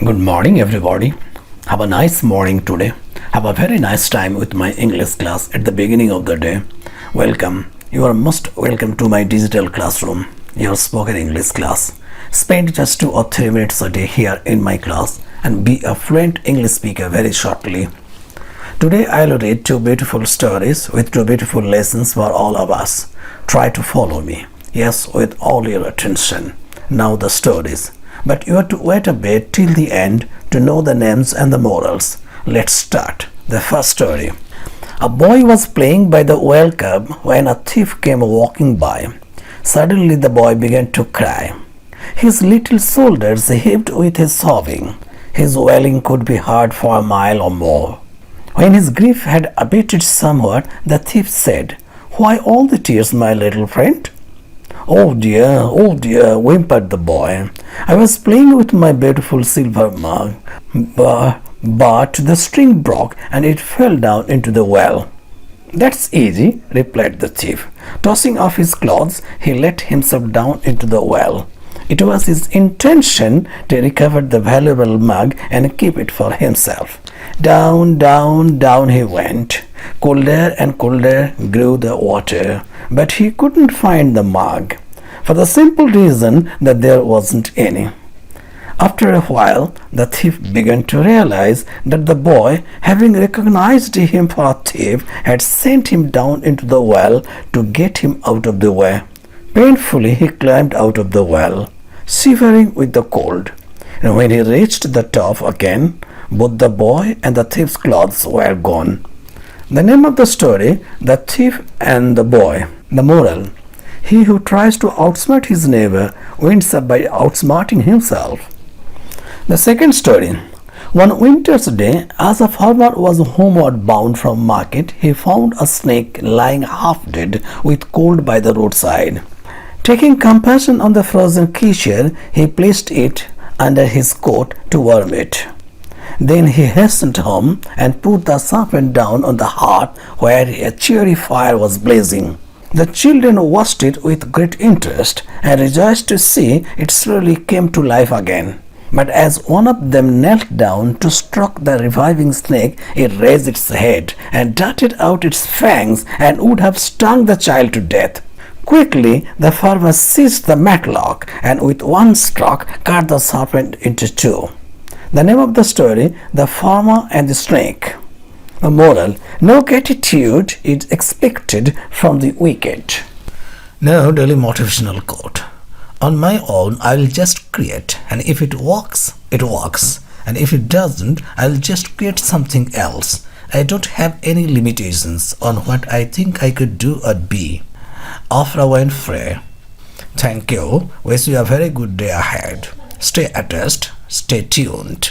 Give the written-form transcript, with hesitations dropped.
Good morning, everybody. Have a nice morning today. Have a very nice time with my English class at the beginning of the day. Welcome. You are most welcome to my digital classroom, your spoken English class. Spend just 2 or 3 minutes a day here in my class and be a fluent English speaker very shortly. Today I'll read 2 beautiful stories with 2 beautiful lessons for all of us. Try to follow me. Yes, with all your attention. Now the stories. But you have to wait a bit till the end to know the names and the morals. Let's start. The first story. A boy was playing by the well curb when a thief came walking by. Suddenly the boy began to cry. His little shoulders heaved with his sobbing. His wailing could be heard for a mile or more. When his grief had abated somewhat, the thief said, "Why all the tears, my little friend?" Oh dear, whimpered the boy. "I was playing with my beautiful silver mug, but the string broke and it fell down into the well." "That's easy," replied the thief. Tossing off his clothes, he let himself down into the well. It was his intention to recover the valuable mug and keep it for himself. Down he went. Colder and colder grew the water, but he couldn't find the mug, for the simple reason that there wasn't any. After a while, the thief began to realize that the boy, having recognized him for a thief, had sent him down into the well to get him out of the way. Painfully he climbed out of the well, shivering with the cold. And when he reached the top again, both the boy and the thief's clothes were gone. The name of the story, The Thief and the Boy. The moral: he who tries to outsmart his neighbor ends up by outsmarting himself. The second story. One winter's day, as a farmer was homeward bound from market, he found a snake lying half dead with cold by the roadside. Taking compassion on the frozen creature, he placed it under his coat to warm it. Then he hastened home and put the serpent down on the hearth where a cheery fire was blazing. The children watched it with great interest and rejoiced to see it slowly came to life again. But as one of them knelt down to stroke the reviving snake, it raised its head and darted out its fangs and would have stung the child to death. Quickly, the farmer seized the matlock and with one stroke cut the serpent into two. The name of the story, The Farmer and the Snake. A moral: no gratitude is expected from the wicked. Now, daily motivational quote. On my own, I'll just create, and if it works, it works. And if it doesn't, I'll just create something else. I don't have any limitations on what I think I could do or be. Oprah Winfrey. Thank you. Wish you a very good day ahead. Stay attached. Stay tuned.